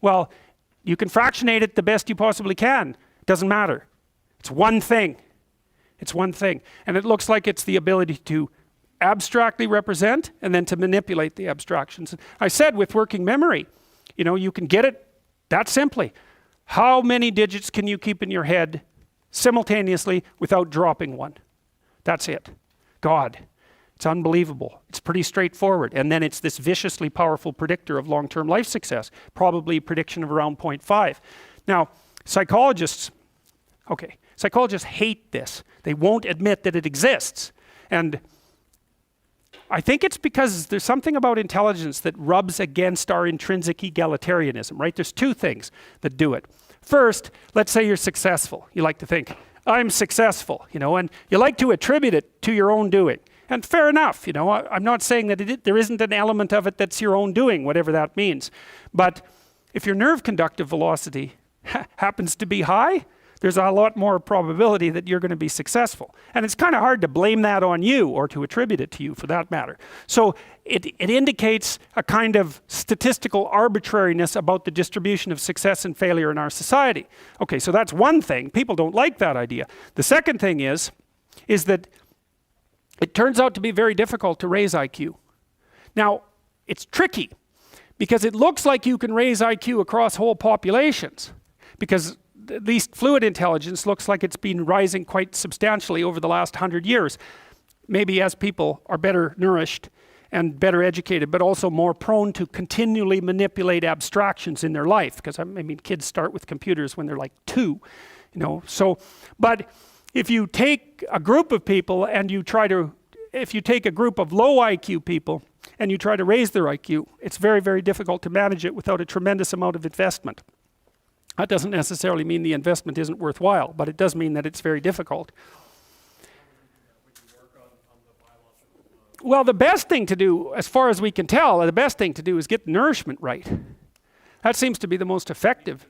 Well, you can fractionate it the best you possibly can. It doesn't matter. It's one thing. It's one thing. And it looks like it's the ability to abstractly represent and then to manipulate the abstractions. I said with working memory, you know, you can get it that simply. How many digits can you keep in your head simultaneously without dropping one? That's it. God. It's unbelievable. It's pretty straightforward. And then it's this viciously powerful predictor of long-term life success, probably a prediction of around 0.5. Now, psychologists hate this. They won't admit that it exists. And I think it's because there's something about intelligence that rubs against our intrinsic egalitarianism, right? There's two things that do it. First, let's say you're successful. You like to think, I'm successful, you know, and you like to attribute it to your own doing. And fair enough, you know, I'm not saying that there isn't an element of it that's your own doing, whatever that means. But if your nerve conductive velocity happens to be high, there's a lot more probability that you're going to be successful. And it's kind of hard to blame that on you or to attribute it to you for that matter. So it indicates a kind of statistical arbitrariness about the distribution of success and failure in our society. Okay, so that's one thing. People don't like that idea. The second thing is that it turns out to be very difficult to raise IQ. Now, it's tricky because it looks like you can raise IQ across whole populations because at least fluid intelligence looks like it's been rising quite substantially over the last 100 years. Maybe as people are better nourished and better educated, but also more prone to continually manipulate abstractions in their life. Because I mean, kids start with computers when they're like 2, you know. So, but if you take a group of people and if you take a group of low IQ people and you try to raise their IQ, it's very, very difficult to manage it without a tremendous amount of investment. That doesn't necessarily mean the investment isn't worthwhile, but it does mean that it's very difficult. Well, the best thing to do, as far as we can tell, the best thing to do is get the nourishment right. That seems to be the most effective.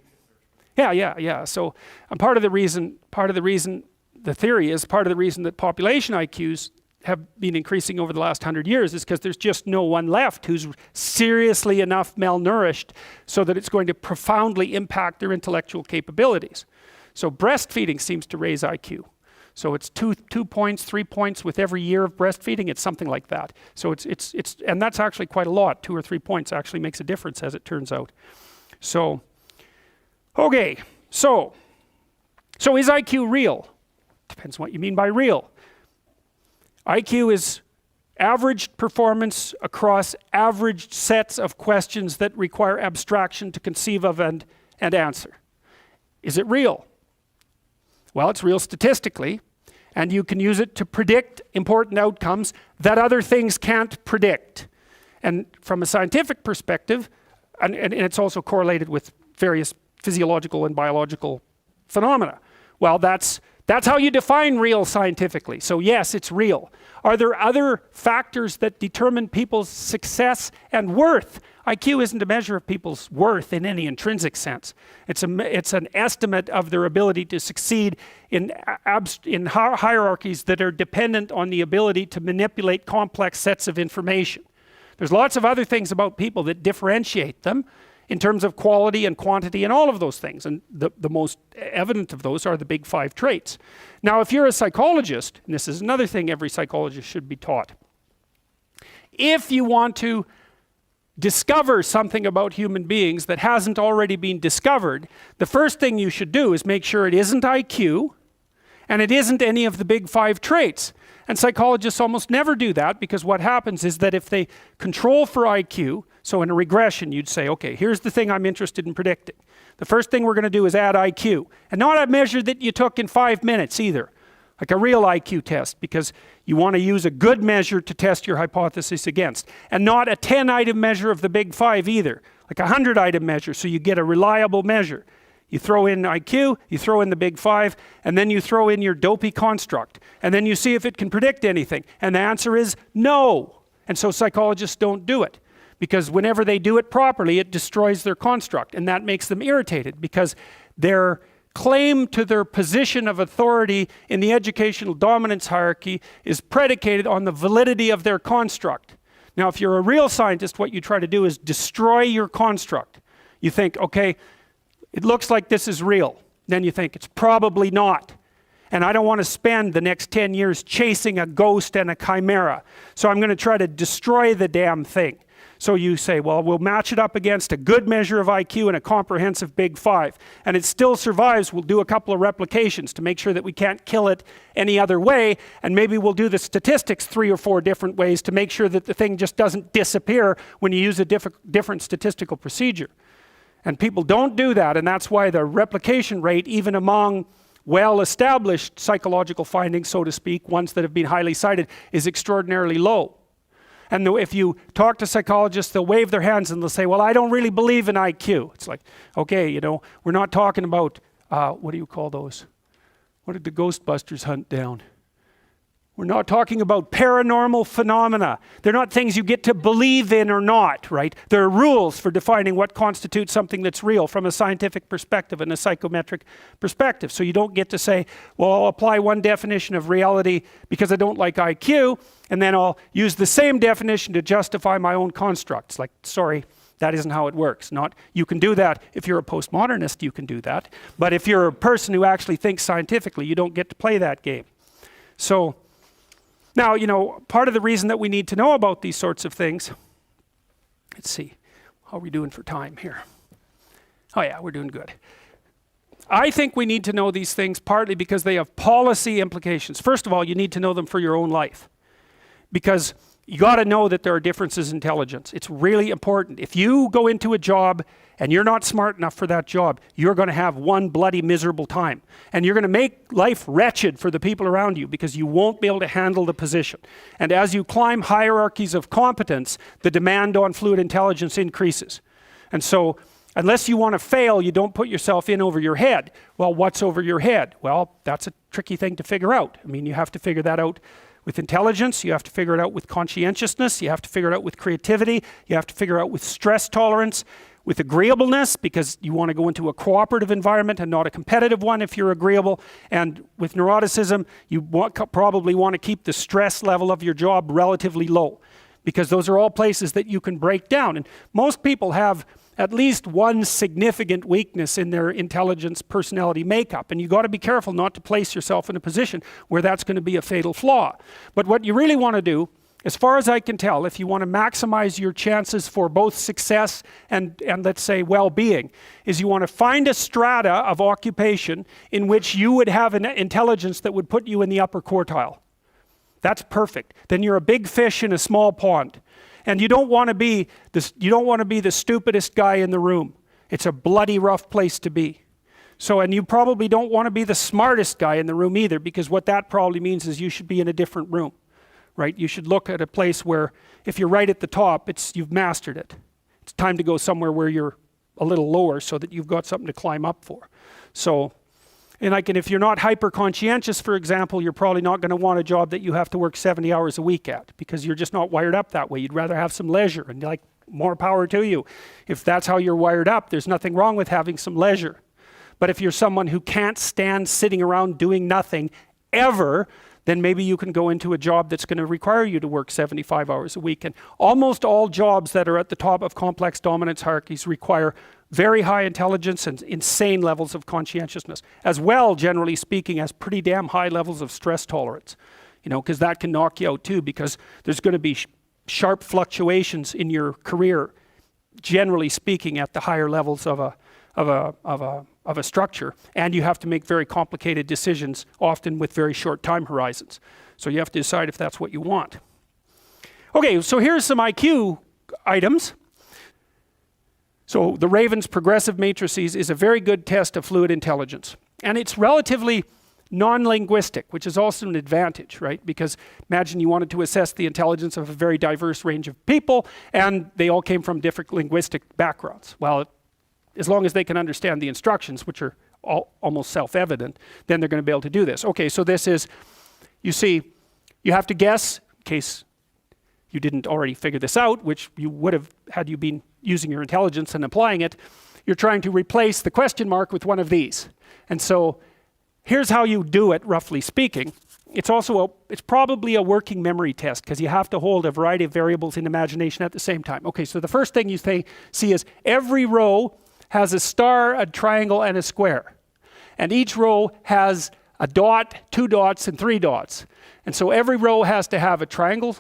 Yeah. So part of the reason that population IQs have been increasing over the last 100 years is because there's just no one left who's seriously enough malnourished so that it's going to profoundly impact their intellectual capabilities. So breastfeeding seems to raise IQ. So it's 2 points, 3 points with every year of breastfeeding. It's something like that. So and that's actually quite a lot. 2 or 3 points actually makes a difference, as it turns out. So, okay. So is IQ real? Depends what you mean by real. IQ is averaged performance across averaged sets of questions that require abstraction to conceive of and answer. Is it real? Well, it's real statistically, and you can use it to predict important outcomes that other things can't predict. And from a scientific perspective, and it's also correlated with various physiological and biological phenomena. Well, that's how you define real scientifically. So yes, it's real. Are there other factors that determine people's success and worth? IQ isn't a measure of people's worth in any intrinsic sense. It's an estimate of their ability to succeed in hierarchies that are dependent on the ability to manipulate complex sets of information. There's lots of other things about people that differentiate them in terms of quality and quantity and all of those things. And the most evident of those are the big 5 traits. Now, if you're a psychologist, and this is another thing every psychologist should be taught, if you want to discover something about human beings that hasn't already been discovered, the first thing you should do is make sure it isn't IQ and it isn't any of the big 5 traits. And psychologists almost never do that, because what happens is that if they control for IQ, so in a regression you'd say, okay, here's the thing I'm interested in predicting. The first thing we're going to do is add IQ. And not a measure that you took in 5 minutes either, like a real IQ test, because you want to use a good measure to test your hypothesis against. And not a 10-item measure of the big 5 either, like a 100-item measure, so you get a reliable measure. You throw in IQ, you throw in the big 5, and then you throw in your dopey construct. And then you see if it can predict anything. And the answer is no. And so psychologists don't do it, because whenever they do it properly, it destroys their construct. And that makes them irritated, because their claim to their position of authority in the educational dominance hierarchy is predicated on the validity of their construct. Now, if you're a real scientist, what you try to do is destroy your construct. You think, okay, it looks like this is real. Then you think, it's probably not. And I don't want to spend the next 10 years chasing a ghost and a chimera. So I'm going to try to destroy the damn thing. So you say, well, we'll match it up against a good measure of IQ and a comprehensive big 5. And it still survives. We'll do a couple of replications to make sure that we can't kill it any other way. And maybe we'll do the statistics 3 or 4 different ways to make sure that the thing just doesn't disappear when you use a different statistical procedure. And people don't do that. And that's why the replication rate, even among well-established psychological findings, so to speak, ones that have been highly cited, is extraordinarily low. And if you talk to psychologists, they'll wave their hands and they'll say, well, I don't really believe in IQ. It's like, okay, you know, we're not talking about, what do you call those? What did the Ghostbusters hunt down? We're not talking about paranormal phenomena. They're not things you get to believe in or not, right? There are rules for defining what constitutes something that's real from a scientific perspective and a psychometric perspective. So you don't get to say, well, I'll apply one definition of reality because I don't like IQ, and then I'll use the same definition to justify my own constructs. Like, sorry, that isn't how it works. You can do that. If you're a postmodernist, you can do that. But if you're a person who actually thinks scientifically, you don't get to play that game. So, now, you know, part of the reason that we need to know about these sorts of things, let's see, how are we doing for time here? Oh yeah, we're doing good. I think we need to know these things partly because they have policy implications. First of all, you need to know them for your own life, because you got to know that there are differences in intelligence. It's really important. If you go into a job and you're not smart enough for that job, you're going to have one bloody miserable time. And you're going to make life wretched for the people around you because you won't be able to handle the position. And as you climb hierarchies of competence, the demand on fluid intelligence increases. And so, unless you want to fail, you don't put yourself in over your head. Well, what's over your head? Well, that's a tricky thing to figure out. I mean, you have to figure that out with intelligence, you have to figure it out with conscientiousness, you have to figure it out with creativity, you have to figure out with stress tolerance, with agreeableness, because you want to go into a cooperative environment and not a competitive one if you're agreeable, and with neuroticism, you probably want to keep the stress level of your job relatively low, because those are all places that you can break down. And most people have at least one significant weakness in their intelligence personality makeup, and you got to be careful not to place yourself in a position where that's going to be a fatal flaw. But what you really want to do, as far as I can tell, if you want to maximize your chances for both success and let's say well-being, is you want to find a strata of occupation in which you would have an intelligence that would put you in the upper quartile. That's perfect. Then you're a big fish in a small pond. And you don't want to be the stupidest guy in the room. It's a bloody rough place to be. So, and you probably don't want to be the smartest guy in the room either, because what that probably means is you should be in a different room, right? You should look at a place where if you're right at the top, you've mastered it. It's time to go somewhere where you're a little lower so that you've got something to climb up for. So, and if you're not hyper conscientious, for example, you're probably not going to want a job that you have to work 70 hours a week at, because you're just not wired up that way. You'd rather have some leisure, and like, more power to you. If that's how you're wired up, there's nothing wrong with having some leisure. But if you're someone who can't stand sitting around doing nothing ever, then maybe you can go into a job that's going to require you to work 75 hours a week. And almost all jobs that are at the top of complex dominance hierarchies require very high intelligence and insane levels of conscientiousness, as well, generally speaking, as pretty damn high levels of stress tolerance. You know, because that can knock you out too, because there's going to be sharp fluctuations in your career, generally speaking, at the higher levels of a structure, and you have to make very complicated decisions, often with very short time horizons. So you have to decide if that's what you want. Okay, so here's some IQ items. So the Raven's progressive matrices is a very good test of fluid intelligence, and it's relatively non-linguistic, which is also an advantage, right? Because imagine you wanted to assess the intelligence of a very diverse range of people, and they all came from different linguistic backgrounds. Well, as long as they can understand the instructions, which are almost self-evident, then they're going to be able to do this. Okay, so this is, you see, you have to guess, in case you didn't already figure this out, which you would have had you been using your intelligence and applying it, you're trying to replace the question mark with one of these. And so here's how you do it, roughly speaking. It's probably a working memory test, because you have to hold a variety of variables in imagination at the same time. Okay, so the first thing you see is every row has a star, a triangle, and a square. And each row has a dot, 2 dots, and 3 dots. And so every row has to have a triangle,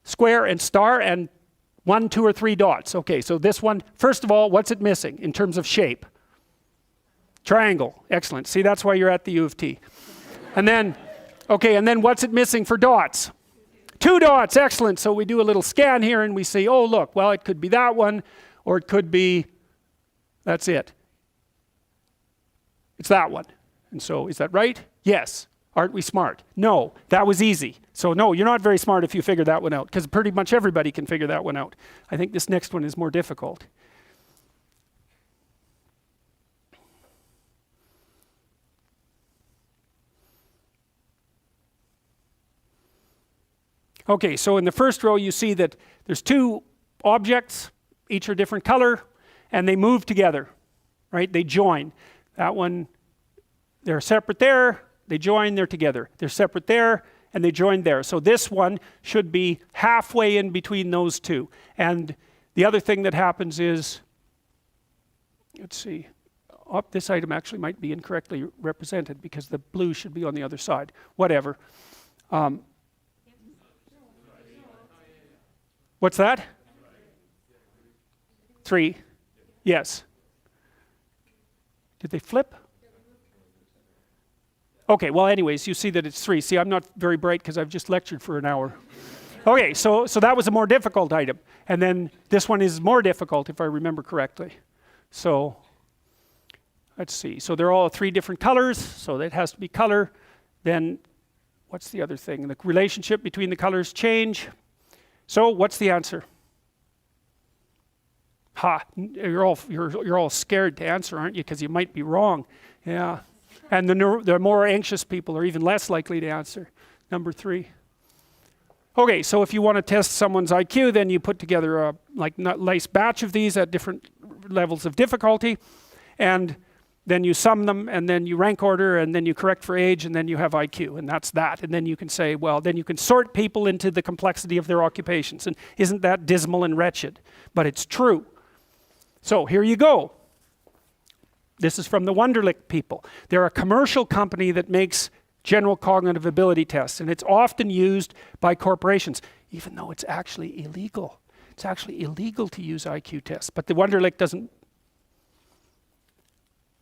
square, and star, and 1, 2, or 3 dots. Okay, so this one, first of all, what's it missing in terms of shape? Triangle. Excellent. See, that's why you're at the U of T. And then, okay, and then what's it missing for dots? 2 dots. Excellent. So we do a little scan here and we say, oh, look, well, it could be that one, or it could be, that's it. It's that one. And so, is that right? Yes. Aren't we smart? No. That was easy. So no, you're not very smart if you figure that one out, because pretty much everybody can figure that one out. I think this next one is more difficult. Okay, so in the first row you see that there's 2 objects, each are different color, and they move together, right? They join. That one, they're separate there, they join, they're together. They're separate there, and they join there. So this one should be halfway in between those 2. And the other thing that happens is, let's see, this item actually might be incorrectly represented because the blue should be on the other side. Whatever. What's that? 3. Yes. Did they flip? Okay, well anyways, you see that it's 3. See, I'm not very bright because I've just lectured for an hour. Okay, so that was a more difficult item. And then this one is more difficult if I remember correctly. So, let's see. So they're all 3 different colors, so that has to be color. Then, what's the other thing? The relationship between the colors change. So, what's the answer? Ha, you're all scared to answer, aren't you? Because you might be wrong. Yeah. And the more anxious people are even less likely to answer. Number 3. Okay, so if you want to test someone's IQ, then you put together a nice batch of these at different levels of difficulty, and then you sum them, and then you rank order, and then you correct for age, and then you have IQ, and that's that. And then you can say, well, then you can sort people into the complexity of their occupations. And isn't that dismal and wretched? But it's true. So here you go. This is from the Wonderlic people. They're a commercial company that makes general cognitive ability tests, and it's often used by corporations, even though it's actually illegal. It's actually illegal to use IQ tests, but the Wonderlic doesn't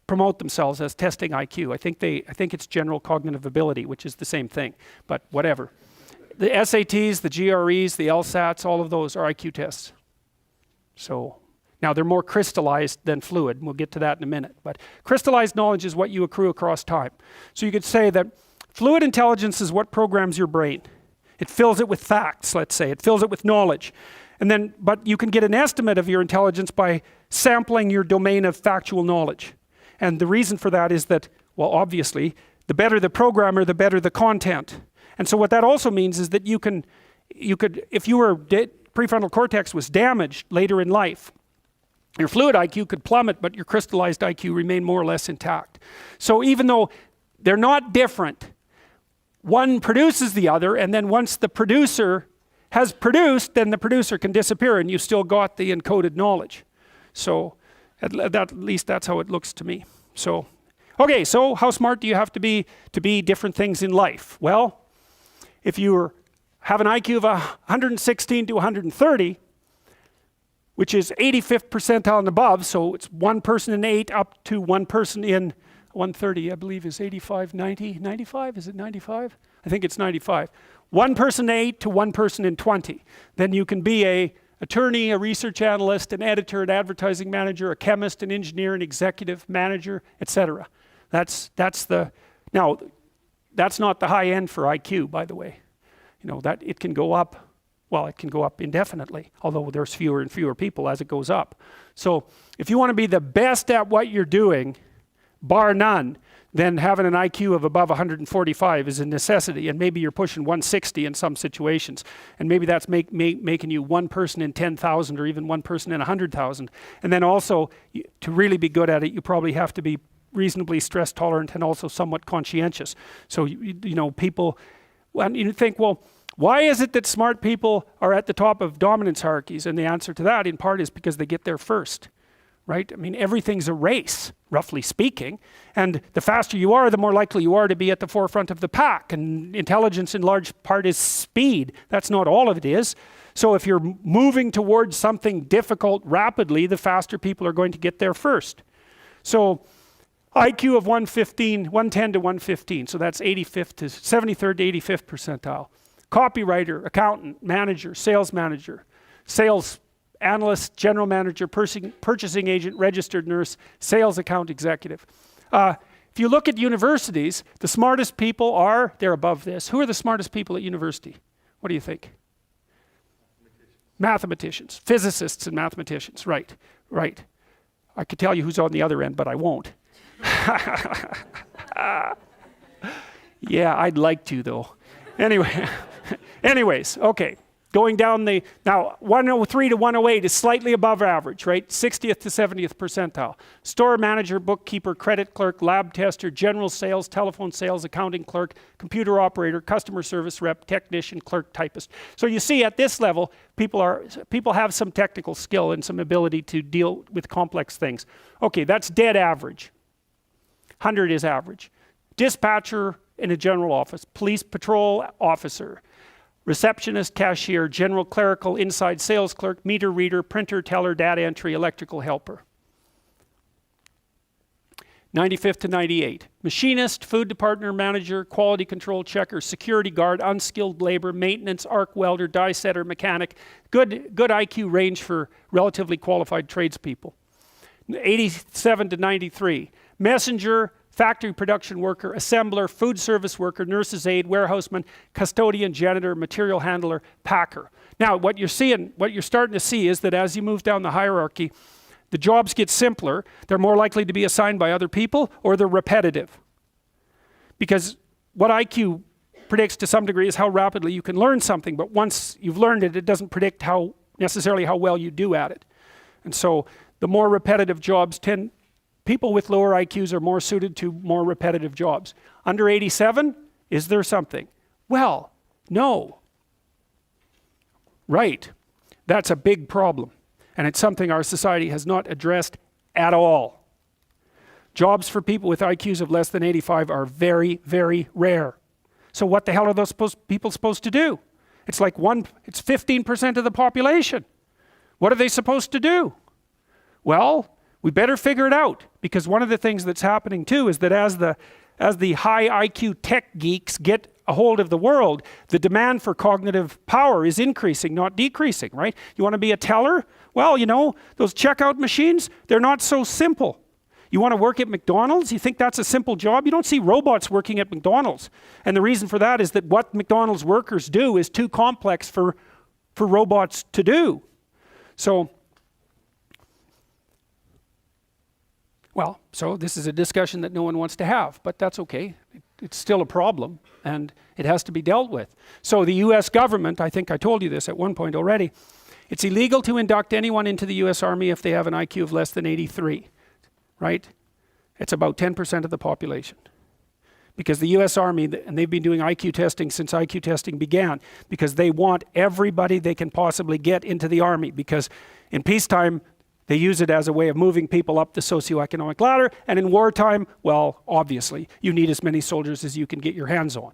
promote themselves as testing IQ. I think it's general cognitive ability, which is the same thing, but whatever. The SATs, the GREs, the LSATs, all of those are IQ tests. So now they're more crystallized than fluid, and we'll get to that in a minute. But crystallized knowledge is what you accrue across time. So you could say that fluid intelligence is what programs your brain. It fills it with facts, let's say. It fills it with knowledge. And then, but you can get an estimate of your intelligence by sampling your domain of factual knowledge. And the reason for that is that, well, obviously, the better the programmer, the better the content. And so what that also means is that you could, if your prefrontal cortex was damaged later in life, your fluid IQ could plummet, but your crystallized IQ remain more or less intact. So even though they're not different, one produces the other, and then once the producer has produced, then the producer can disappear, and you still got the encoded knowledge. So at least that's how it looks to me. So, okay, so how smart do you have to be different things in life? Well, if you have an IQ of 116 to 130, which is 85th percentile and above, so it's 1 person in 8 up to 1 person in 130, I believe is 85, 90, 95, is it 95? I think it's 95. 1 person in 8 to 1 person in 20. Then you can be an attorney, a research analyst, an editor, an advertising manager, a chemist, an engineer, an executive manager, etc. Now, that's not the high end for IQ, by the way. You know, that it can go up. Well, it can go up indefinitely, although there's fewer and fewer people as it goes up. So if you want to be the best at what you're doing, bar none, then having an IQ of above 145 is a necessity, and maybe you're pushing 160 in some situations, and maybe that's making you 1 person in 10,000 or even 1 person in 100,000. And then also, to really be good at it, you probably have to be reasonably stress tolerant and also somewhat conscientious. So, you know, people, and you think, well, why is it that smart people are at the top of dominance hierarchies? And the answer to that, in part, is because they get there first, right? I mean, everything's a race, roughly speaking. And the faster you are, the more likely you are to be at the forefront of the pack. And intelligence in large part is speed. That's not all of it is. So if you're moving towards something difficult rapidly, the faster people are going to get there first. So IQ of 110 to 115. So that's 85th to 73rd to 85th percentile. Copywriter, accountant, manager, sales analyst, general manager, purchasing agent, registered nurse, sales account executive. If you look at universities, the smartest people they're above this. Who are the smartest people at university? What do you think? Mathematicians, physicists and mathematicians, right. I could tell you who's on the other end, but I won't. Yeah, I'd like to though. Anyways, okay. Going down now 103 to 108 is slightly above average, right? 60th to 70th percentile. Store manager, bookkeeper, credit clerk, lab tester, general sales, telephone sales, accounting clerk, computer operator, customer service rep, technician, clerk, typist. So you see at this level, people have some technical skill and some ability to deal with complex things. Okay, that's dead average. 100 is average. Dispatcher in a general office, police patrol officer, receptionist, cashier, general clerical, inside sales clerk, meter reader, printer, teller, data entry, electrical helper. 95th to 98. Machinist, food department manager, quality control checker, security guard, unskilled labor, maintenance, arc welder, die setter, mechanic. Good IQ range for relatively qualified tradespeople. 87 to 93. Messenger, factory production worker, assembler, food service worker, nurse's aide, warehouseman, custodian, janitor, material handler, packer. Now, what you're starting to see is that as you move down the hierarchy, the jobs get simpler. They're more likely to be assigned by other people, or they're repetitive. Because what IQ predicts to some degree is how rapidly you can learn something, but once you've learned it, it doesn't predict necessarily how well you do at it. And so the more repetitive jobs people with lower IQs are more suited to more repetitive jobs. Under 87, is there something? Well, no. Right. That's a big problem. And it's something our society has not addressed at all. Jobs for people with IQs of less than 85 are very, very rare. So what the hell are those people supposed to do? It's 15% of the population. What are they supposed to do? Well, we better figure it out, because one of the things that's happening too is that as the high IQ tech geeks get a hold of the world, the demand for cognitive power is increasing, not decreasing, right? You want to be a teller? Well, those checkout machines, they're not so simple. You want to work at McDonald's? You think that's a simple job? You don't see robots working at McDonald's. And the reason for that is that what McDonald's workers do is too complex for robots to do. So this is a discussion that no one wants to have, but that's okay. It's still a problem, and it has to be dealt with. So the US government, I think I told you this at one point already, it's illegal to induct anyone into the US Army if they have an IQ of less than 83, right? It's about 10% of the population. Because the US Army, and they've been doing IQ testing since IQ testing began, because they want everybody they can possibly get into the Army, because in peacetime, they use it as a way of moving people up the socioeconomic ladder, and in wartime, well, obviously, you need as many soldiers as you can get your hands on.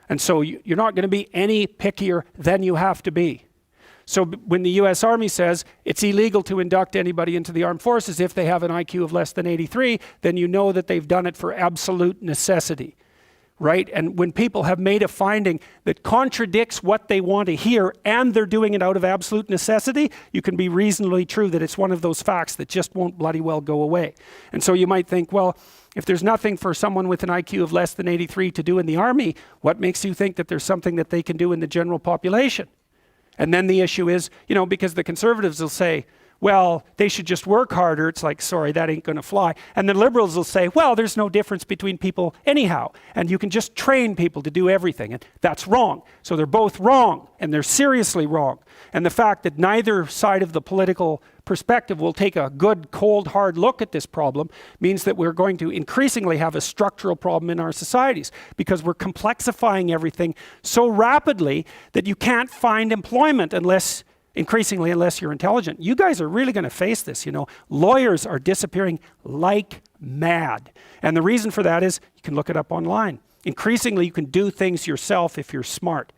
And so you're not going to be any pickier than you have to be. So when the US Army says it's illegal to induct anybody into the armed forces if they have an IQ of less than 83, then you know that they've done it for absolute necessity. Right? And when people have made a finding that contradicts what they want to hear, and they're doing it out of absolute necessity, you can be reasonably true that it's one of those facts that just won't bloody well go away. And so you might think, well, if there's nothing for someone with an IQ of less than 83 to do in the Army, what makes you think that there's something that they can do in the general population? And then the issue is, because the conservatives will say, well, they should just work harder. It's like, sorry, that ain't going to fly. And the liberals will say, well, there's no difference between people anyhow, and you can just train people to do everything. And that's wrong. So they're both wrong, and they're seriously wrong. And the fact that neither side of the political perspective will take a good, cold, hard look at this problem means that we're going to increasingly have a structural problem in our societies, because we're complexifying everything so rapidly that you can't find employment unless increasingly, unless you're intelligent. You guys are really going to face this, you know. Lawyers are disappearing like mad. And the reason for that is, you can look it up online. Increasingly, you can do things yourself if you're smart.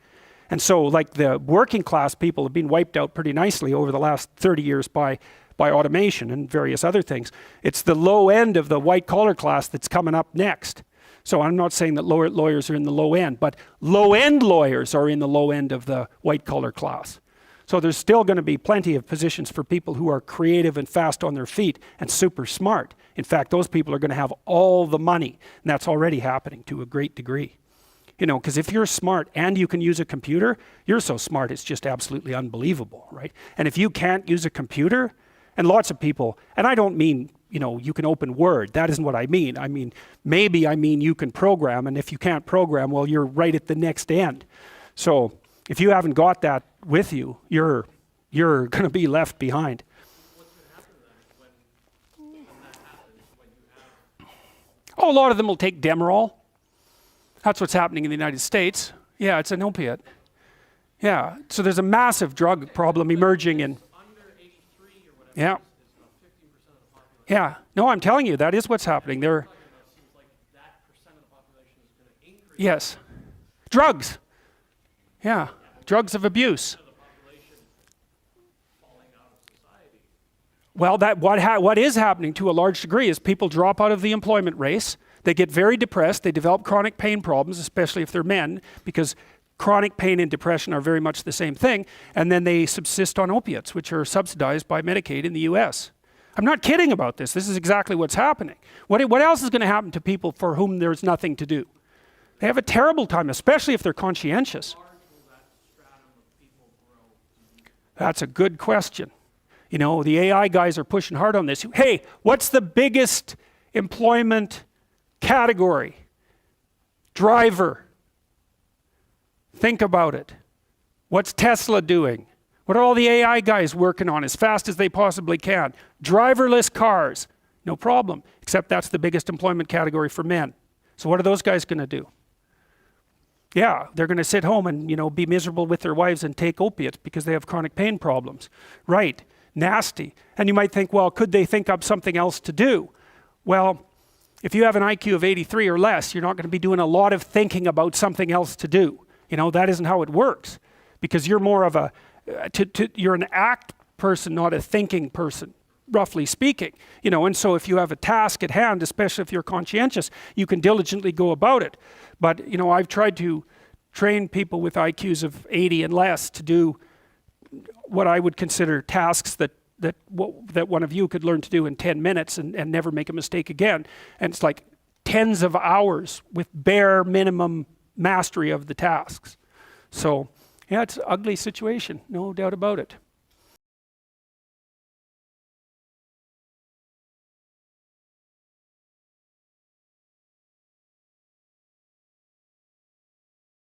And so, like, the working class people have been wiped out pretty nicely over the last 30 years by automation and various other things. It's the low end of the white collar class that's coming up next. So I'm not saying that lawyers are in the low end, but low end lawyers are in the low end of the white collar class. So there's still going to be plenty of positions for people who are creative and fast on their feet and super smart. In fact, those people are going to have all the money, and that's already happening to a great degree. You know, because if you're smart and you can use a computer, you're so smart it's just absolutely unbelievable, right? And if you can't use a computer, and lots of people, and I don't mean, you know, you can open Word. That isn't what I mean. I mean, maybe I mean you can program, and if you can't program, well, you're right at the next end. So if you haven't got that with you, you're going to be left behind. What's going to happen then when that happens, when you have... Oh, a lot of them will take Demerol. That's what's happening in the United States. Yeah, it's an opiate. Yeah, so there's a massive drug problem emerging in... Under 83 or whatever, yeah. it's about 15% of the population. Yeah, no, I'm telling you, that is what's happening. There. It seems like that percent of the population is going to increase. Yes. Drugs. Yeah, drugs of abuse. The population falling out of society. Well, what is happening to a large degree is people drop out of the employment race. They get very depressed. They develop chronic pain problems, especially if they're men, because chronic pain and depression are very much the same thing. And then they subsist on opiates, which are subsidized by Medicaid in the US. I'm not kidding about this. This is exactly what's happening. What else is going to happen to people for whom there's nothing to do? They have a terrible time, especially if they're conscientious. That's a good question. You know, the AI guys are pushing hard on this. Hey, what's the biggest employment category? Driver. Think about it. What's Tesla doing? What are all the AI guys working on as fast as they possibly can? Driverless cars. No problem, except that's the biggest employment category for men. So what are those guys going to do? Yeah, they're going to sit home and, you know, be miserable with their wives and take opiates because they have chronic pain problems. Right, nasty. And you might think, well, could they think up something else to do? Well, if you have an IQ of 83 or less, you're not going to be doing a lot of thinking about something else to do. You know, that isn't how it works, because you're more of a, you're an act person, not a thinking person, roughly speaking. You know, and so if you have a task at hand, especially if you're conscientious, you can diligently go about it. But, you know, I've tried to train people with IQs of 80 and less to do what I would consider tasks that one of you could learn to do in 10 minutes and never make a mistake again. And it's like tens of hours with bare minimum mastery of the tasks. So, yeah, it's an ugly situation, no doubt about it.